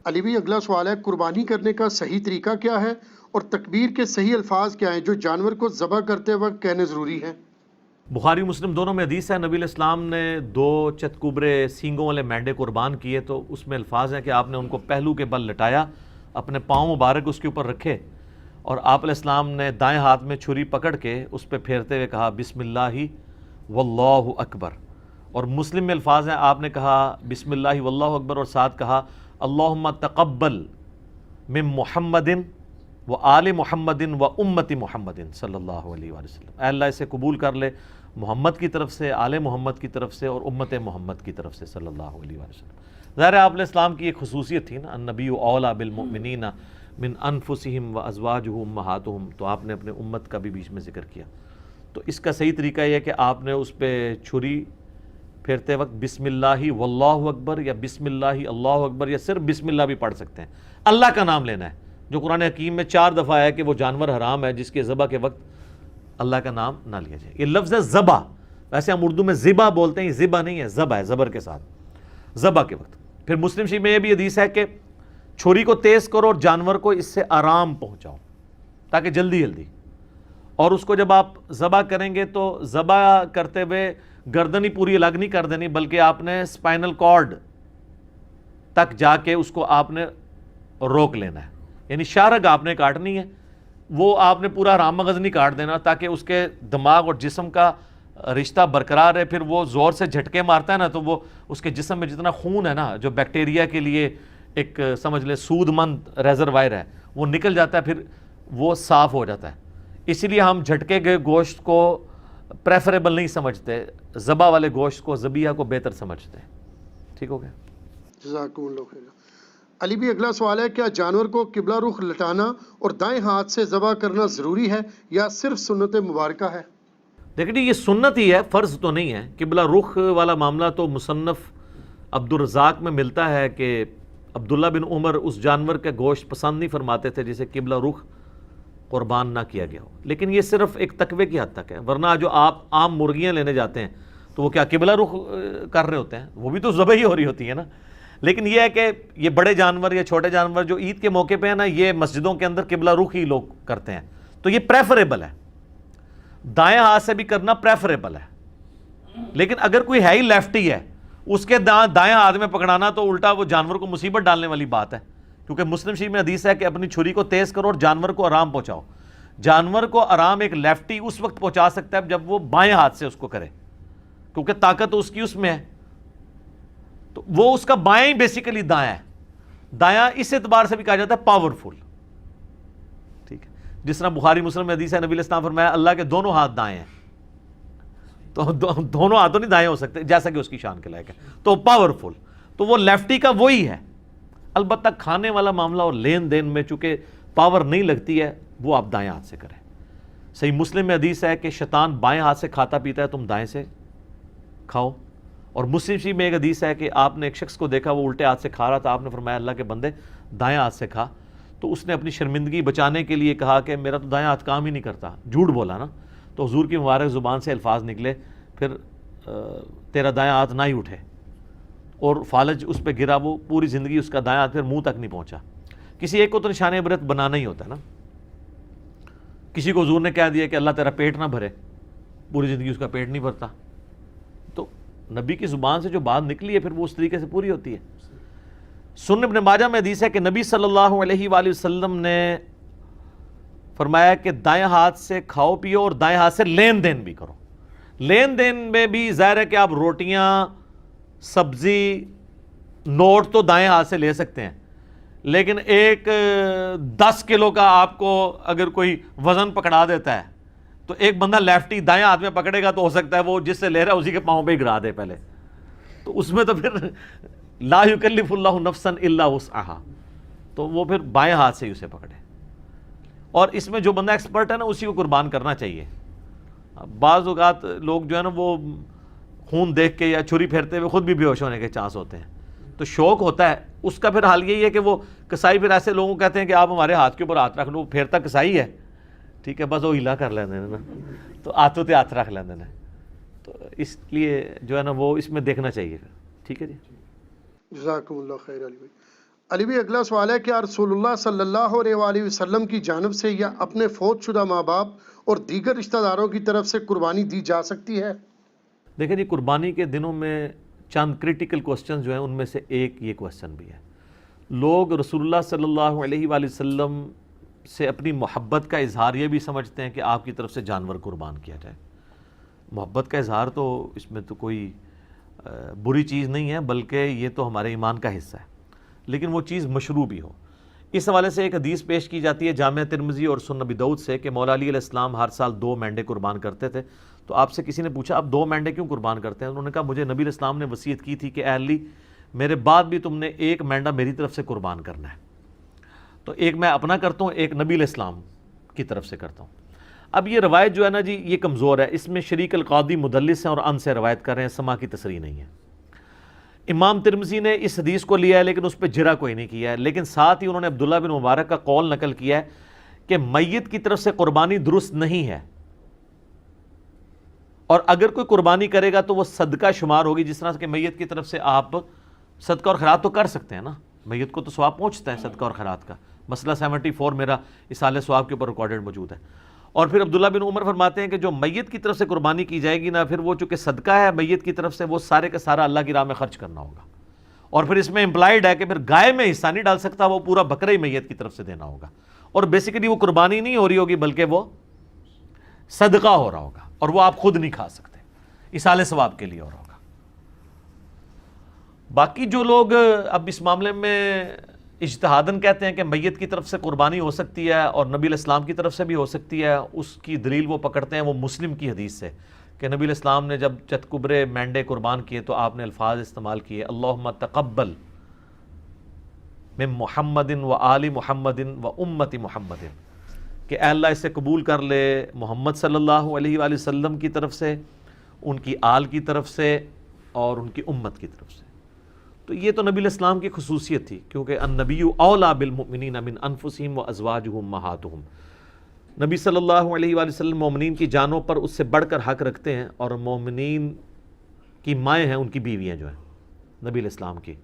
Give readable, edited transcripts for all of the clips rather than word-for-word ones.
علی بھائی اگلا سوال ہے، قربانی کرنے کا صحیح طریقہ کیا ہے اور تکبیر کے صحیح الفاظ کیا ہیں جو جانور کو ذبح کرتے وقت کہنے ضروری ہیں؟ بخاری مسلم دونوں میں حدیث ہے، نبی علیہ السلام نے 2 چتکوبرے سینگوں والے مینڈے قربان کیے، تو اس میں الفاظ ہیں کہ آپ نے ان کو پہلو کے بل لٹایا، اپنے پاؤں مبارک اس کے اوپر رکھے، اور آپ علیہ السلام نے دائیں ہاتھ میں چھری پکڑ کے اس پہ پھیرتے ہوئے کہا بسم اللہ واللہ اکبر، اور مسلم میں الفاظ ہیں آپ نے کہا بسم اللہ واللہ اکبر اور ساتھ کہا اللہم تقبل من محمد و آل محمد و امت محمد صلی اللہ علیہ وآلہ وسلم، اے اللہ اسے قبول کر لے محمد کی طرف سے، آل محمد کی طرف سے اور امت محمد کی طرف سے صلی اللہ علیہ وآلہ وسلم۔ ظاہر ہے آپ علیہ السلام کی ایک خصوصیت تھی نا، النبی اولیٰ بالمؤمنین من انفسہم و ازواجہ امہاتہم، تو آپ نے اپنے امت کا بھی بیچ میں ذکر کیا۔ تو اس کا صحیح طریقہ یہ ہے کہ آپ نے اس پہ چھری پھیرتے وقت بسم اللہ واللہ اکبر یا بسم اللہ اللہ اکبر یا صرف بسم اللہ بھی پڑھ سکتے ہیں، اللہ کا نام لینا ہے، جو قرآن حکیم میں 4 دفعہ ہے کہ وہ جانور حرام ہے جس کے ذبح کے وقت اللہ کا نام نہ لیا جائے۔ یہ لفظ ہے ذبح، ویسے ہم اردو میں ذبح بولتے ہیں، یہ ذبح نہیں ہے، ذبح ہے زبر کے ساتھ، ذبح کے وقت۔ پھر مسلم شریف میں یہ بھی حدیث ہے کہ چھری کو تیز کرو اور جانور کو اس سے آرام پہنچاؤ تاکہ جلدی جلدی، اور اس کو جب آپ ذبح کریں گے تو ذبح کرتے ہوئے گردن ہی پوری الگ نہیں کر دینی، بلکہ آپ نے اسپائنل کارڈ تک جا کے اس کو آپ نے روک لینا ہے، یعنی شارگ آپ نے کاٹنی ہے، وہ آپ نے پورا حرام مغز نہیں کاٹ دینا تاکہ اس کے دماغ اور جسم کا رشتہ برقرار ہے۔ پھر وہ زور سے جھٹکے مارتا ہے نا تو وہ اس کے جسم میں جتنا خون ہے نا جو بیکٹیریا کے لیے ایک سمجھ لیں سود مند ریزروائر ہے، وہ نکل جاتا ہے، پھر وہ صاف ہو جاتا ہے۔ اسی لیے ہم جھٹکے گئے گوشت کو پریفریبل نہیں سمجھتے، ذبح والے گوشت کو ذبیحہ کو بہتر سمجھتے ہیں۔ ٹھیک ہو گیا؟ جزاکم اللہ خیر۔ علی بھی اگلا سوال ہے، کیا جانور کو قبلہ رخ لٹانا اور دائیں ہاتھ سے ذبح کرنا ضروری ہے یا صرف سنت مبارکہ ہے؟ دیکھیں یہ سنت ہی ہے، فرض تو نہیں ہے۔ قبلہ رخ والا معاملہ تو مصنف عبدالرزاق میں ملتا ہے کہ عبداللہ بن عمر اس جانور کا گوشت پسند نہیں فرماتے تھے جسے قبلہ رخ قربان نہ کیا گیا ہو، لیکن یہ صرف ایک تقوی کی حد تک ہے، ورنہ جو آپ عام مرغیاں لینے جاتے ہیں تو وہ کیا قبلہ رخ کر رہے ہوتے ہیں؟ وہ بھی تو ذبح ہی ہو رہی ہوتی ہے نا۔ لیکن یہ ہے کہ یہ بڑے جانور یا چھوٹے جانور جو عید کے موقع پہ ہیں نا، یہ مسجدوں کے اندر قبلہ رخ ہی لوگ کرتے ہیں، تو یہ پریفریبل ہے، دائیں ہاتھ سے بھی کرنا پریفریبل ہے۔ لیکن اگر کوئی ہے ہی لیفٹی ہے، اس کے دائیں ہاتھ میں پکڑانا تو الٹا وہ جانور کو مصیبت ڈالنے والی بات ہے، کیونکہ مسلم شریف میں حدیث ہے کہ اپنی چھری کو تیز کرو اور جانور کو آرام پہنچاؤ۔ جانور کو آرام ایک لیفٹی اس وقت پہنچا سکتا ہے جب وہ بائیں ہاتھ سے اس کو کرے، کیونکہ طاقت اس کی اس میں ہے، تو وہ اس کا بائیں ہی بیسیکلی دایاں ہے۔ دایاں اس اعتبار سے بھی کہا جاتا ہے پاورفل، ٹھیک ہے، جس طرح بخاری مسلم میں حدیث ہے نبی علیہ السلام فرمایا اللہ کے دونوں ہاتھ دائیں ہیں، تو دونوں ہاتھوں نہیں دائیں ہو سکتے جیسا کہ اس کی شان کے لائق ہے، تو پاورفل، تو وہ لیفٹی کا وہی ہے۔ البتہ کھانے والا معاملہ اور لین دین میں چونکہ پاور نہیں لگتی ہے، وہ آپ دائیں ہاتھ سے کریں۔ صحیح مسلم میں حدیث ہے کہ شیطان بائیں ہاتھ سے کھاتا پیتا ہے، تم دائیں سے کھاؤ۔ اور مسلم شریف میں ایک حدیث ہے کہ آپ نے ایک شخص کو دیکھا وہ الٹے ہاتھ سے کھا رہا تھا، آپ نے فرمایا اللہ کے بندے دائیں ہاتھ سے کھا، تو اس نے اپنی شرمندگی بچانے کے لیے کہا کہ میرا تو دائیں ہاتھ کام ہی نہیں کرتا، جھوٹ بولا نا، تو حضور کی مبارک زبان سے الفاظ نکلے پھر تیرا دائیں ہاتھ نہ ہی اٹھے، اور فالج اس پہ گرا، وہ پوری زندگی اس کا دائیں ہاتھ پھر منہ تک نہیں پہنچا۔ کسی ایک کو تو نشان عبرت بنانا ہی ہوتا ہے نا۔ کسی کو حضور نے کہہ دیا کہ اللہ تیرا پیٹ نہ بھرے، پوری زندگی اس کا پیٹ نہیں بھرتا، تو نبی کی زبان سے جو بات نکلی ہے پھر وہ اس طریقے سے پوری ہوتی ہے۔ سنن ابن ماجہ میں حدیث ہے کہ نبی صلی اللہ علیہ وآلہ وسلم نے فرمایا کہ دائیں ہاتھ سے کھاؤ پیو اور دائیں ہاتھ سے لین دین بھی کرو۔ لین دین میں بھی ظاہر ہے کہ آپ روٹیاں، سبزی، نوٹ تو دائیں ہاتھ سے لے سکتے ہیں، لیکن ایک 10 کلو کا آپ کو اگر کوئی وزن پکڑا دیتا ہے تو ایک بندہ لیفٹی دائیں ہاتھ میں پکڑے گا تو ہو سکتا ہے وہ جس سے لے رہا ہے اسی کے پاؤں پہ ہی گرا دے پہلے، تو اس میں تو پھر لا یکلف اللہ نفسا الا وسعہا، تو وہ پھر بائیں ہاتھ سے ہی اسے پکڑے۔ اور اس میں جو بندہ ایکسپرٹ ہے نا اسی کو قربان کرنا چاہیے۔ بعض اوقات لوگ جو ہے نا وہ خون دیکھ کے یا چھری پھیرتے ہوئے خود بھی بے ہوش ہونے کے چانس ہوتے ہیں، تو شوق ہوتا ہے اس کا، پھر حال یہی ہے کہ وہ کسائی پھر ایسے لوگوں کو کہتے ہیں کہ آپ ہمارے ہاتھ کے اوپر ہاتھ رکھ لو، پھیرتا کسائی ہے، ٹھیک ہے، بس وہ ہلا کر لیندے نا، تو ہاتھوں تے ہاتھ رکھ لیندے نا، تو اس لیے جو ہے نا وہ اس میں دیکھنا چاہیے پھر۔ ٹھیک ہے جی، جزاکم اللہ خیر علی بھائی۔ علی بھی اگلا سوال ہے، کیا رسول اللہ صلی اللہ علیہ وآلہ وسلم کی جانب سے یا اپنے فوت شدہ ماں باپ اور دیگر رشتہ داروں کی طرف سے قربانی دی جا سکتی ہے؟ دیکھیں جی، قربانی کے دنوں میں چند کرٹیکل کوسچن جو ہیں ان میں سے ایک یہ کوسچن بھی ہے۔ لوگ رسول اللہ صلی اللہ علیہ وآلہ وسلم سے اپنی محبت کا اظہار یہ بھی سمجھتے ہیں کہ آپ کی طرف سے جانور قربان کیا جائے۔ محبت کا اظہار تو اس میں تو کوئی بری چیز نہیں ہے، بلکہ یہ تو ہمارے ایمان کا حصہ ہے، لیکن وہ چیز مشروع بھی ہو۔ اس حوالے سے ایک حدیث پیش کی جاتی ہے جامع ترمذی اور سنن ابی داؤد سے کہ مولا علی علیہ السلام ہر سال 2 مینڈے قربان کرتے تھے۔ تو آپ سے کسی نے پوچھا آپ 2 مینڈے کیوں قربان کرتے ہیں؟ انہوں نے کہا مجھے نبی علیہ السلام نے وصیت کی تھی کہ اے علی میرے بعد بھی تم نے 1 مینڈا میری طرف سے قربان کرنا ہے۔ تو ایک میں اپنا کرتا ہوں، ایک نبی علیہ السلام کی طرف سے کرتا ہوں۔ اب یہ روایت جو ہے نا جی، یہ کمزور ہے، اس میں شریک القاضی مدلس ہیں اور ان سے روایت کر رہے ہیں، سما کی تصریح نہیں ہے۔ امام ترمذی نے اس حدیث کو لیا ہے لیکن اس پہ جرا کوئی نہیں کیا ہے، لیکن ساتھ ہی انہوں نے عبداللہ بن مبارک کا قول نقل کیا ہے کہ میت کی طرف سے قربانی درست نہیں ہے، اور اگر کوئی قربانی کرے گا تو وہ صدقہ شمار ہوگی، جس طرح کہ میت کی طرف سے آپ صدقہ اور خیرات تو کر سکتے ہیں نا، میت کو تو ثواب پہنچتا ہے صدقہ اور خیرات کا۔ مسئلہ 74 میرا اصالہ ثواب کے اوپر ریکارڈڈ موجود ہے۔ اور پھر عبداللہ بن عمر فرماتے ہیں کہ جو میت کی طرف سے قربانی کی جائے گی نا، پھر وہ چونکہ صدقہ ہے میت کی طرف سے، وہ سارے کا سارا اللہ کی راہ میں خرچ کرنا ہوگا، اور پھر اس میں امپلائڈ ہے کہ پھر گائے میں حصہ نہیں ڈال سکتا، وہ پورا بکرا ہی میت کی طرف سے دینا ہوگا، اور بیسیکلی وہ قربانی نہیں ہو رہی ہوگی بلکہ وہ صدقہ ہو رہا ہوگا، اور وہ آپ خود نہیں کھا سکتے، اصالہ ثواب کے لیے ہو رہا ہوگا۔ باقی جو لوگ اب اس معاملے میں اجتہاداً کہتے ہیں کہ میت کی طرف سے قربانی ہو سکتی ہے اور نبی علیہ السلام کی طرف سے بھی ہو سکتی ہے، اس کی دلیل وہ پکڑتے ہیں وہ مسلم کی حدیث سے کہ نبی علیہ السلام نے جب چتکبرے مینڈے قربان کیے تو آپ نے الفاظ استعمال کیے، اللہم تقبل من محمد و آل محمد و امت محمد، کہ اے اللہ اسے قبول کر لے محمد صلی اللہ علیہ وآلہ وسلم کی طرف سے، ان کی آل کی طرف سے اور ان کی امت کی طرف سے۔ تو یہ تو نبی علیہ السلام کی خصوصیت تھی، کیونکہ النبی اولیٰ بالمؤمنین من انفسہم وازواجہم امہاتہم، نبی صلی اللہ علیہ وآلہ وسلم مومنین کی جانوں پر اس سے بڑھ کر حق رکھتے ہیں، اور مومنین کی مائیں ہیں ان کی بیویاں جو ہیں نبی علیہ السلام کی۔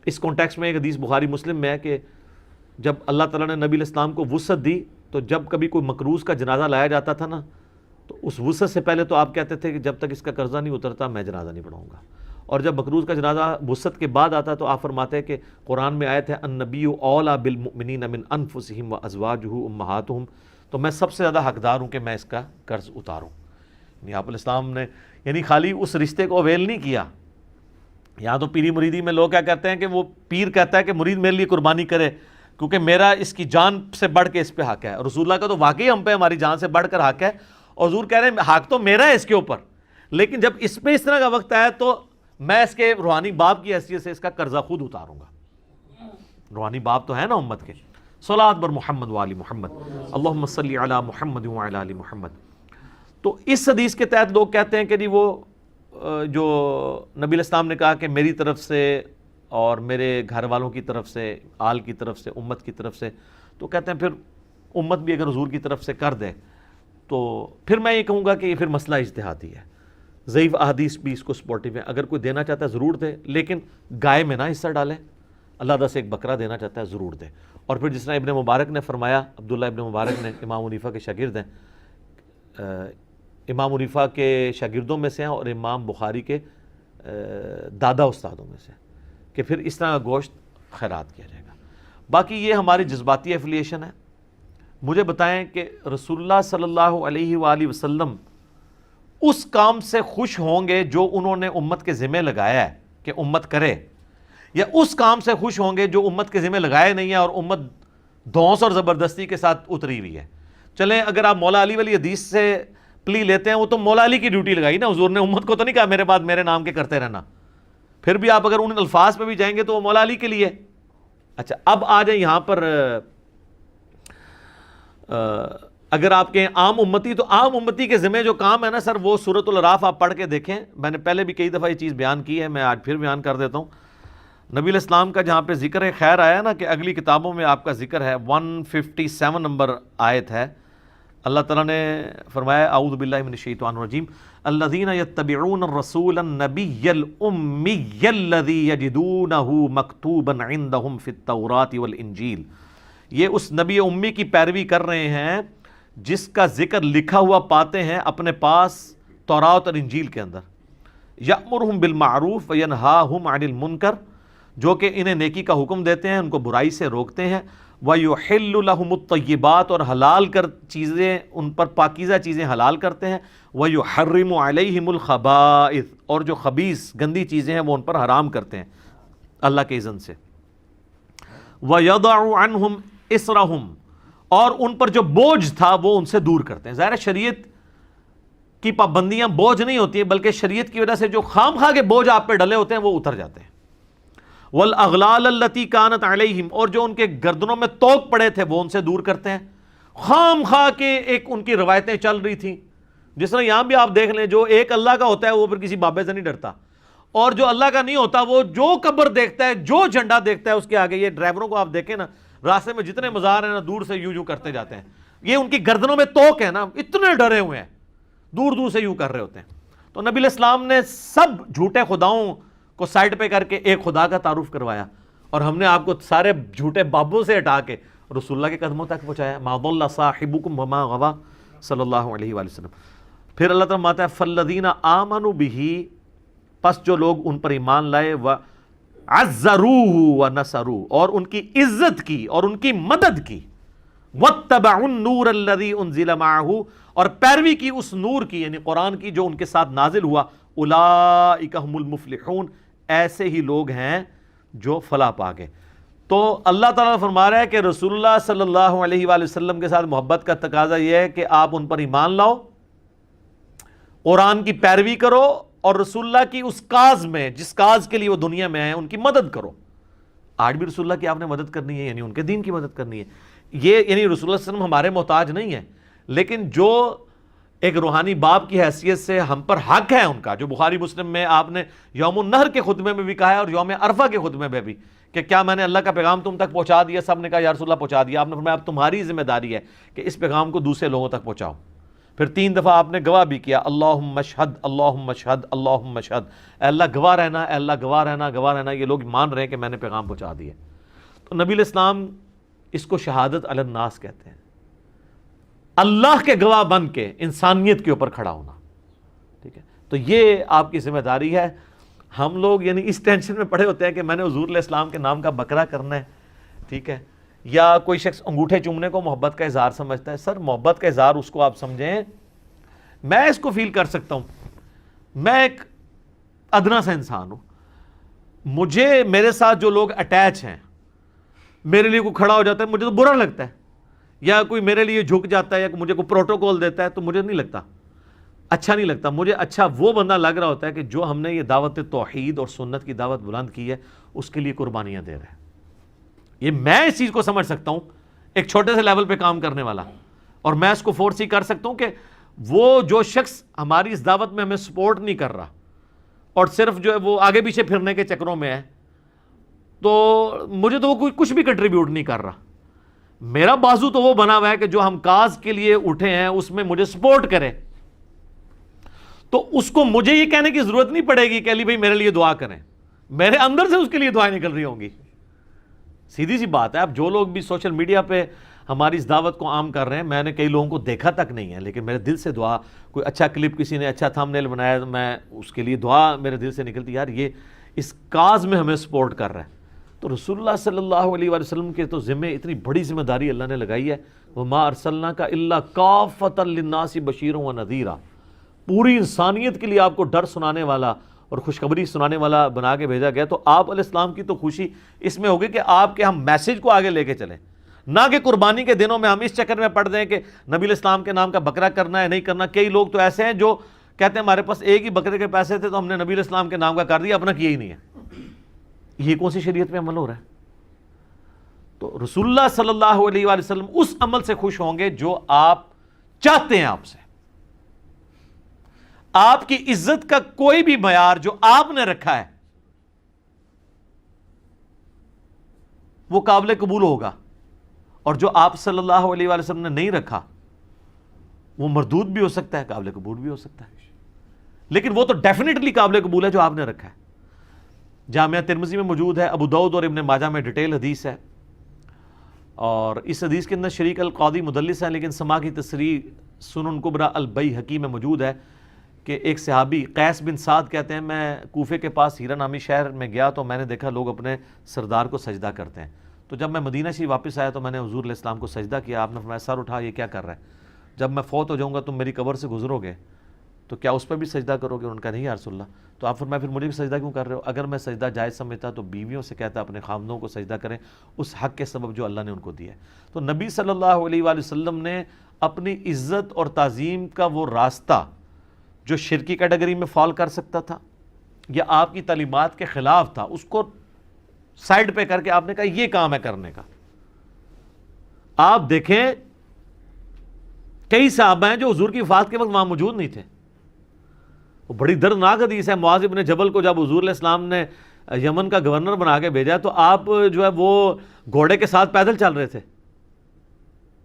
اس کانٹیکسٹ میں ایک حدیث بخاری مسلم میں ہے کہ جب اللہ تعالیٰ نے نبی علیہ السلام کو وسعت دی تو جب کبھی کوئی مقروض کا جنازہ لایا جاتا تھا نا، تو اس وسعت سے پہلے تو آپ کہتے تھے کہ جب تک اس کا قرضہ نہیں اترتا میں جنازہ نہیں پڑھاؤں گا، اور جب مقروض کا جنازہ وسعت کے بعد آتا تو آپ فرماتے ہیں کہ قرآن میں آیت ہے النبی اولیٰ بالمؤمنین من انفسہم وازواجہ امہاتہم، تو میں سب سے زیادہ حقدار ہوں کہ میں اس کا قرض اتاروں۔ یعنی آپ علیہ السلام نے یعنی خالی اس رشتے کو اویل نہیں کیا۔ یہاں تو پیری مریدی میں لوگ کیا کہتے ہیں کہ وہ پیر کہتا ہے کہ مرید میرے لیے قربانی کرے کیونکہ میرا اس کی جان سے بڑھ کے اس پہ حق ہے، اور رسول اللہ کا تو واقعی ہم پہ ہماری جان سے بڑھ کر حق ہے، اور حضور کہہ رہے ہیں حق تو میرا ہے اس کے اوپر، لیکن جب اس پہ اس طرح کا وقت آیا تو میں اس کے روحانی باپ کی حیثیت سے اس کا قرضہ خود اتاروں گا۔ روحانی باپ تو ہے نا امت کے۔ صلاۃ بر محمد و آل محمد، اللہم صلی علی محمد و علی آل محمد۔ تو اس حدیث کے تحت لوگ کہتے ہیں کہ جی وہ جو نبی علیہ السلام نے کہا کہ میری طرف سے اور میرے گھر والوں کی طرف سے، آل کی طرف سے، امت کی طرف سے، تو کہتے ہیں پھر امت بھی اگر حضور کی طرف سے کر دے تو پھر میں یہ کہوں گا کہ یہ پھر مسئلہ اجتہادی ہے، ضعیف احادیث بھی اس کو سپورٹیو ہے، اگر کوئی دینا چاہتا ہے ضرور دے، لیکن گائے میں نہ حصہ ڈالے، اللہ سے ایک بکرا دینا چاہتا ہے ضرور دے۔ اور پھر جس طرح ابن مبارک نے فرمایا، عبداللہ ابن مبارک نے امام حنیفہ کے شاگرد ہیں، امام حنیفہ کے شاگردوں میں سے ہیں اور امام بخاری کے دادا استادوں میں سے، کہ پھر اس طرح کا گوشت خیرات کیا جائے گا۔ باقی یہ ہماری جذباتی ایفیلیشن ہے۔ مجھے بتائیں کہ رسول اللہ صلی اللہ علیہ وآلہ وسلم اس کام سے خوش ہوں گے جو انہوں نے امت کے ذمہ لگایا ہے کہ امت کرے، یا اس کام سے خوش ہوں گے جو امت کے ذمہ لگائے نہیں ہے اور امت دھونس اور زبردستی کے ساتھ اتری ہوئی ہے؟ چلیں اگر آپ مولا علی والی حدیث سے پلی لیتے ہیں، وہ تو مولا علی کی ڈیوٹی لگائی نا، حضور نے امت کو تو نہیں کہا میرے بعد میرے نام کے کرتے رہنا، پھر بھی آپ اگر ان الفاظ پہ بھی جائیں گے تو وہ مولا علی کے لیے۔ اچھا اب آ جائیں یہاں پر، اگر آپ کے عام امتی، تو عام امتی کے ذمہ جو کام ہے نا سر، وہ سورۃ الاعراف آپ پڑھ کے دیکھیں، میں نے پہلے بھی کئی دفعہ یہ چیز بیان کی ہے، میں آج پھر بیان کر دیتا ہوں۔ نبی علیہ السلام کا جہاں پہ ذکر خیر آیا نا، کہ اگلی کتابوں میں آپ کا ذکر ہے 157 نمبر آیت ہے، اللہ تعالیٰ نے فرمایا اعوذ باللہ من الشیطان الرجیم الذین یتبعون الرسول النبی الامی الذی یجدونہ مکتوبا عندہم فی التوراۃ والانجیل، یہ اس نبی امی کی پیروی کر رہے ہیں جس کا ذکر لکھا ہوا پاتے ہیں اپنے پاس تورات اور انجیل کے اندر، یأمرہم بالمعروف وینہاہم عن المنکر، جو کہ انہیں نیکی کا حکم دیتے ہیں، ان کو برائی سے روکتے ہیں، وَيُحِلُّ لَهُمُ الطَّيِّبَاتِ، اور حلال کر چیزیں ان پر پاکیزہ چیزیں حلال کرتے ہیں، وَيُحَرِّمُ عَلَيْهِمُ الْخَبَائِث، اور جو خبیث گندی چیزیں ہیں وہ ان پر حرام کرتے ہیں اللہ کے اذن سے، وَيَضَعُ عَنْهُمْ إِسْرَهُمْ، اور ان پر جو بوجھ تھا وہ ان سے دور کرتے ہیں۔ ظاہر ہے شریعت کی پابندیاں بوجھ نہیں ہوتی ہیں، بلکہ شریعت کی وجہ سے جو خام خواہ کے بوجھ آپ پہ ڈلے ہوتے ہیں وہ اتر جاتے ہیں۔ والاغلال التي كانت عليهم، اور جو ان کے گردنوں میں توق پڑے تھے وہ ان سے دور کرتے ہیں۔ خام خواہ کے ایک ان کی روایتیں چل رہی تھیں، جس طرح یہاں بھی آپ دیکھ لیں، جو ایک اللہ کا ہوتا ہے وہ پھر کسی بابے سے نہیں ڈرتا، اور جو اللہ کا نہیں ہوتا وہ جو قبر دیکھتا ہے، جو جھنڈا دیکھتا ہے اس کے آگے، یہ ڈرائیوروں کو آپ دیکھیں نا، راستے میں جتنے مزار ہیں نا دور سے یوں کرتے جاتے ہیں، یہ ان کی گردنوں میں توق ہے نا، اتنے ڈرے ہوئے ہیں، دور دور سے یوں کر رہے ہوتے ہیں۔ تو نبی علیہ السلام نے سب جھوٹے خداؤں کو سائڈ پہ کر کے ایک خدا کا تعارف کروایا، اور ہم نے آپ کو سارے جھوٹے بابوں سے ہٹا کے رسول اللہ کے قدموں تک پہنچایا۔ ما ضل صاحبکم وما غوی صلی اللہ علیہ وآلہ وسلم۔ پھر اللہ تعالیٰ فرماتا ہے فالذین آمنوا بہ، پس جو لوگ ان پر ایمان لائے، وعزروہ ونصروہ، اور ان کی عزت کی اور ان کی مدد کی، واتبعوا النور الذی انزل معہ، اور پیروی کی اس نور کی یعنی قرآن کی جو ان کے ساتھ نازل ہوا، اولئک هم المفلحون، ایسے ہی لوگ ہیں جو فلاح پا گئے۔ تو اللہ تعالیٰ فرما رہا ہے کہ رسول اللہ صلی اللہ علیہ وآلہ وسلم کے ساتھ محبت کا تقاضا یہ ہے کہ آپ ان پر ایمان لاؤ، قرآن کی پیروی کرو، اور رسول اللہ کی اس کاز میں جس کاز کے لیے وہ دنیا میں آئے ان کی مدد کرو۔ آج بھی رسول اللہ کی آپ نے مدد کرنی ہے، یعنی ان کے دین کی مدد کرنی ہے۔ یہ یعنی رسول اللہ صلی اللہ علیہ وسلم ہمارے محتاج نہیں ہے، لیکن جو ایک روحانی باپ کی حیثیت سے ہم پر حق ہے ان کا، جو بخاری مسلم میں آپ نے یوم النحر کے خطبے میں بھی کہا ہے اور یوم عرفہ کے خطبے میں بھی، کہ کیا میں نے اللہ کا پیغام تم تک پہنچا دیا؟ سب نے کہا یا رسول اللہ پہنچا دیا۔ آپ نے فرمایا اب تمہاری ذمہ داری ہے کہ اس پیغام کو دوسرے لوگوں تک پہنچاؤ۔ پھر 3 دفعہ آپ نے گواہ بھی کیا، اللہم اشہد اللہم اشہد اللہم اشہد، اے اللہ گواہ رہنا، اے اللہ گواہ رہنا، گواہ رہنا، یہ لوگ مان رہے ہیں کہ میں نے پیغام پہنچا دیا۔ تو نبی علیہ السلام اس کو شہادت علی الناس کہتے ہیں، اللہ کے گواہ بن کے انسانیت کے اوپر کھڑا ہونا، ٹھیک ہے۔ تو یہ آپ کی ذمہ داری ہے۔ ہم لوگ یعنی اس ٹینشن میں پڑے ہوتے ہیں کہ میں نے حضور علیہ السلام کے نام کا بکرا کرنا ہے، ٹھیک ہے، یا کوئی شخص انگوٹھے چومنے کو محبت کا اظہار سمجھتا ہے۔ سر محبت کا اظہار اس کو آپ سمجھیں، میں اس کو فیل کر سکتا ہوں، میں ایک ادنا سا انسان ہوں، مجھے میرے ساتھ جو لوگ اٹیچ ہیں، میرے لیے کوئی کھڑا ہو جاتا ہے مجھے تو برا لگتا ہے، یا کوئی میرے لیے جھک جاتا ہے، یا مجھے کوئی پروٹوکول دیتا ہے تو مجھے نہیں لگتا، اچھا نہیں لگتا۔ مجھے اچھا وہ بندہ لگ رہا ہوتا ہے کہ جو ہم نے یہ دعوت توحید اور سنت کی دعوت بلند کی ہے اس کے لیے قربانیاں دے رہا ہے۔ یہ میں اس چیز کو سمجھ سکتا ہوں، ایک چھوٹے سے لیول پہ کام کرنے والا، اور میں اس کو فورس ہی کر سکتا ہوں کہ وہ جو شخص ہماری اس دعوت میں ہمیں سپورٹ نہیں کر رہا اور صرف جو ہے وہ آگے پیچھے پھرنے کے چکروں میں ہے، تو مجھے تو وہ کوئی کچھ بھی کنٹریبیوٹ نہیں کر رہا۔ میرا بازو تو وہ بنا ہوا ہے کہ جو ہم کاز کے لیے اٹھے ہیں اس میں مجھے سپورٹ کرے، تو اس کو مجھے یہ کہنے کی ضرورت نہیں پڑے گی کہ علی بھائی میرے لیے دعا کریں، میرے اندر سے اس کے لیے دعائیں نکل رہی ہوں گی۔ سیدھی سی بات ہے۔ اب جو لوگ بھی سوشل میڈیا پہ ہماری اس دعوت کو عام کر رہے ہیں، میں نے کئی لوگوں کو دیکھا تک نہیں ہے، لیکن میرے دل سے دعا، کوئی اچھا کلپ کسی نے اچھا تھمبنیل بنایا، میں اس کے لیے دعا میرے دل سے نکلتی، یار یہ اس کاز میں ہمیں سپورٹ کر رہا ہے۔ تو رسول اللہ صلی اللہ علیہ وآلہ وسلم کے تو ذمہ اتنی بڑی ذمہ داری اللہ نے لگائی ہے، وَمَا أَرْسَلْنَاكَ إِلَّا كَافَّةً لِلنَّاسِ بَشِيرًا وَنَذِيرًا، پوری انسانیت کے لیے آپ کو ڈر سنانے والا اور خوشخبری سنانے والا بنا کے بھیجا گیا۔ تو آپ علیہ السلام کی تو خوشی اس میں ہوگی کہ آپ کے ہم میسج کو آگے لے کے چلیں، نہ کہ قربانی کے دنوں میں ہم اس چکر میں پڑ دیں کہ نبی علیہ السلام کے نام کا بکرا کرنا ہے نہیں کرنا۔ کئی لوگ تو ایسے ہیں جو کہتے ہیں ہمارے پاس ایک ہی بکرے کے پیسے تھے تو ہم نے نبی علیہ السلام کے نام کا کر دیا، اپنا کیا ہی نہیں ہے۔ یہ کون سی شریعت میں عمل ہو رہا ہے؟ تو رسول اللہ صلی اللہ علیہ وآلہ وسلم اس عمل سے خوش ہوں گے جو آپ چاہتے ہیں آپ سے۔ آپ کی عزت کا کوئی بھی معیار جو آپ نے رکھا ہے وہ قابل قبول ہوگا، اور جو آپ صلی اللہ علیہ وآلہ وسلم نے نہیں رکھا وہ مردود بھی ہو سکتا ہے، قابل قبول بھی ہو سکتا ہے، لیکن وہ تو ڈیفینیٹلی قابل قبول ہے جو آپ نے رکھا ہے۔ جامعہ ترمذی میں موجود ہے، ابو داؤد اور ابن ماجہ میں ڈیٹیل حدیث ہے، اور اس حدیث کے اندر شریک القاضی مدلس ہیں، لیکن سما کی تصریح سنن کبریٰ البیہقی میں موجود ہے کہ ایک صحابی قیس بن سعد کہتے ہیں میں کوفے کے پاس ہیرا نامی شہر میں گیا تو میں نے دیکھا لوگ اپنے سردار کو سجدہ کرتے ہیں، تو جب میں مدینہ شریف واپس آیا تو میں نے حضور علیہ السلام کو سجدہ کیا، آپ نے فرمایا سر اٹھا یہ کیا کر رہا ہے، جب میں فوت ہو جاؤں گا تم میری قبر سے گزرو گے تو کیا اس پہ بھی سجدہ کرو گے؟ ان کا نہیں یا رسول اللہ۔ تو آپ فرمایا پھر مجھے بھی سجدہ کیوں کر رہے ہو؟ اگر میں سجدہ جائز سمجھتا تو بیویوں سے کہتا اپنے خامدوں کو سجدہ کریں اس حق کے سبب جو اللہ نے ان کو دیا ہے۔ تو نبی صلی اللہ علیہ وآلہ وسلم نے اپنی عزت اور تعظیم کا وہ راستہ جو شرکی کیٹیگری میں فال کر سکتا تھا یا آپ کی تعلیمات کے خلاف تھا، اس کو سائڈ پہ کر کے آپ نے کہا یہ کام ہے کرنے کا۔ آپ دیکھیں کئی صحابہ ہیں جو حضور کی وفات کے وقت وہاں موجود نہیں تھے، وہ بڑی دردناک حدیث ہے۔ معاذ ابن جبل کو جب حضور علیہ السلام نے یمن کا گورنر بنا کے بھیجا تو آپ جو ہے وہ گھوڑے کے ساتھ پیدل چل رہے تھے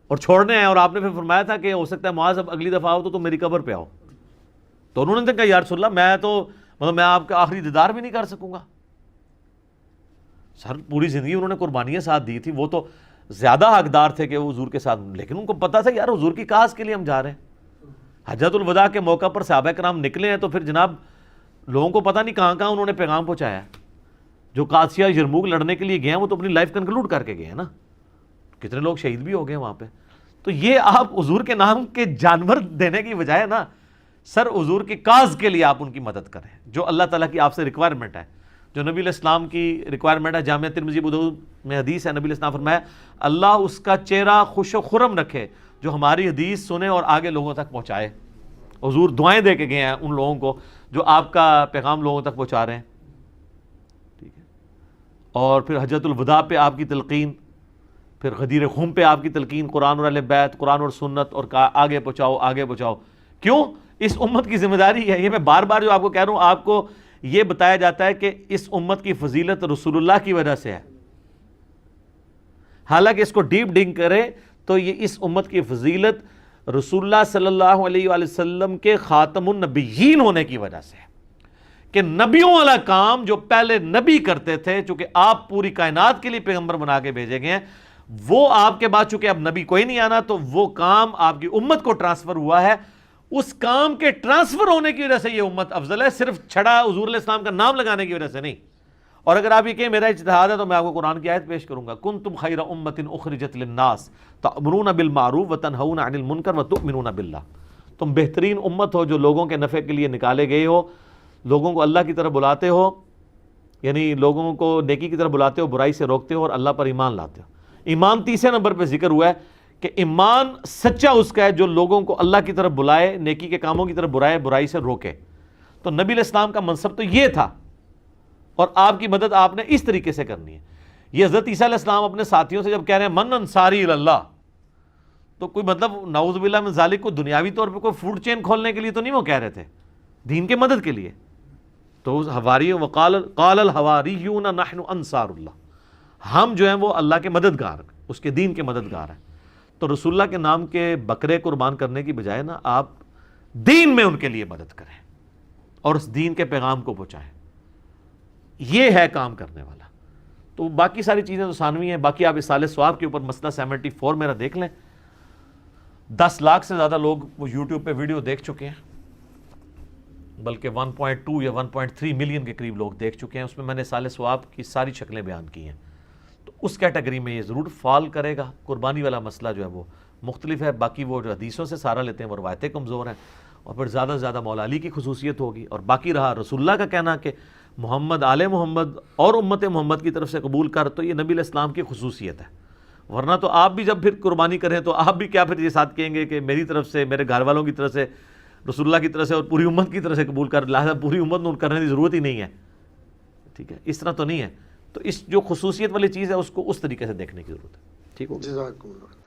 اور چھوڑنے آئے، اور آپ نے پھر فرمایا تھا کہ ہو سکتا ہے معاذ اب اگلی دفعہ آؤ تو تم میری قبر پہ آؤ، تو انہوں نے کہا یا رسول اللہ میں تو میں آپ کا آخری دیدار بھی نہیں کر سکوں گا۔ سر پوری زندگی انہوں نے قربانیاں ساتھ دی تھی، وہ تو زیادہ حقدار تھے کہ وہ حضور کے ساتھ، لیکن ان کو پتا تھا یار حضور کی کاز کے لیے ہم جا رہے ہیں۔ حجۃ الوداع کے موقع پر صحابہ کرام نکلے ہیں تو پھر جناب لوگوں کو پتہ نہیں کہاں کہاں انہوں نے پیغام پہنچایا ہے۔ جو قادسیہ یرموک لڑنے کے لیے گئے ہیں وہ تو اپنی لائف کنکلوڈ کر کے گئے ہیں نا، کتنے لوگ شہید بھی ہو گئے وہاں پہ۔ تو یہ آپ حضور کے نام کے جانور دینے کی بجائے نا سر حضور کی کاز کے لیے آپ ان کی مدد کریں، جو اللہ تعالیٰ کی آپ سے ریکوائرمنٹ ہے، جو نبی علیہ السلام کی ریکوائرمنٹ ہے۔ جامعہ ترمذی ابو داؤد میں حدیث ہے، نبی علیہ السلام فرمایا اللہ اس کا چہرہ خوش و خرم رکھے جو ہماری حدیث سنے اور آگے لوگوں تک پہنچائے۔ حضور دعائیں دے کے گئے ہیں ان لوگوں کو جو آپ کا پیغام لوگوں تک پہنچا رہے ہیں، ٹھیک ہے۔ اور پھر حجۃ الوداع پہ آپ کی تلقین، پھر غدیر خم پہ آپ کی تلقین، قرآن اور اہل بیت، قرآن اور سنت، اور آگے پہنچاؤ آگے پہنچاؤ۔ کیوں؟ اس امت کی ذمہ داری ہے۔ یہ میں بار بار جو آپ کو کہہ رہا ہوں، آپ کو یہ بتایا جاتا ہے کہ اس امت کی فضیلت رسول اللہ کی وجہ سے ہے، حالانکہ اس کو ڈیپ ڈنگ کرے تو یہ اس امت کی فضیلت رسول اللہ صلی اللہ علیہ وآلہ وسلم کے خاتم النبیین ہونے کی وجہ سے ہے، کہ نبیوں والا کام جو پہلے نبی کرتے تھے، چونکہ آپ پوری کائنات کے لیے پیغمبر بنا کے بھیجے گئے ہیں، وہ آپ کے بعد چونکہ اب نبی کوئی نہیں آنا تو وہ کام آپ کی امت کو ٹرانسفر ہوا ہے۔ اس کام کے ٹرانسفر ہونے کی وجہ سے یہ امت افضل ہے، صرف چھڑا حضور علیہ السلام کا نام لگانے کی وجہ سے نہیں۔ اور اگر آپ یہ کہیں میرا اجتہاد ہے تو میں آپ کو قرآن کی آیت پیش کروں گا، کنتم خیر امۃ اخرجت للناس تأمرون بالمعروف وتنہون عن المنکر وتؤمنون باللہ، تم بہترین امت ہو جو لوگوں کے نفع کے لیے نکالے گئے ہو، لوگوں کو اللہ کی طرف بلاتے ہو، یعنی لوگوں کو نیکی کی طرف بلاتے ہو، برائی سے روکتے ہو، اور اللہ پر ایمان لاتے ہو۔ ایمان تیسرے نمبر پہ ذکر ہوا ہے کہ ایمان سچا اس کا ہے جو لوگوں کو اللہ کی طرف بلائے، نیکی کے کاموں کی طرف بلائے، برائی سے روکے۔ تو نبی علیہ السلام کا منصب تو یہ تھا، اور آپ کی مدد آپ نے اس طریقے سے کرنی ہے۔ یہ حضرت عیسیٰ علیہ السلام اپنے ساتھیوں سے جب کہہ رہے ہیں من انصاری اللہ، تو کوئی مطلب نعوذ باللہ من ذالک کو دنیاوی طور پہ کوئی فوڈ چین کھولنے کے لیے تو نہیں وہ کہہ رہے تھے، دین کے مدد کے لیے۔ تو حواری قال الحواریون نحن انصار اللہ، ہم جو ہیں وہ اللہ کے مددگار، اس کے دین کے مددگار ہیں۔ تو رسول اللہ کے نام کے بکرے قربان کرنے کی بجائے نا آپ دین میں ان کے لیے مدد کریں اور اس دین کے پیغام کو پہنچائیں، یہ ہے کام کرنے والا۔ تو باقی ساری چیزیں تو ثانوی ہیں، باقی آپ اصالہ ثواب کے اوپر مسئلہ 74 میرا دیکھ لیں، 10 لاکھ سے زیادہ لوگ وہ یوٹیوب پہ ویڈیو دیکھ چکے ہیں، بلکہ 1.2 یا 1.3 ملین کے قریب لوگ دیکھ چکے ہیں۔ اس میں میں نے اصالہ ثواب کی ساری شکلیں بیان کی ہیں، تو اس کیٹیگری میں یہ ضرور فال کرے گا۔ قربانی والا مسئلہ جو ہے وہ مختلف ہے، باقی وہ جو حدیثوں سے سہارا لیتے ہیں وہ روایتیں کمزور ہیں، اور پھر زیادہ سے زیادہ مولا علی کی خصوصیت ہوگی، اور باقی رہا رسول اللہ کا کہنا کہ محمد آل محمد اور امت محمد کی طرف سے قبول کر، تو یہ نبی علیہ السلام کی خصوصیت ہے۔ ورنہ تو آپ بھی جب پھر قربانی کریں تو آپ بھی کیا پھر یہ ساتھ کہیں گے کہ میری طرف سے، میرے گھر والوں کی طرف سے، رسول اللہ کی طرف سے اور پوری امت کی طرف سے قبول کر، لہٰذا پوری امت نے کرنے کی ضرورت ہی نہیں ہے، ٹھیک ہے، اس طرح تو نہیں ہے۔ تو اس جو خصوصیت والی چیز ہے اس کو اس طریقے سے دیکھنے کی ضرورت ہے۔ ٹھیک ہو گیا؟ جزاکم اللہ۔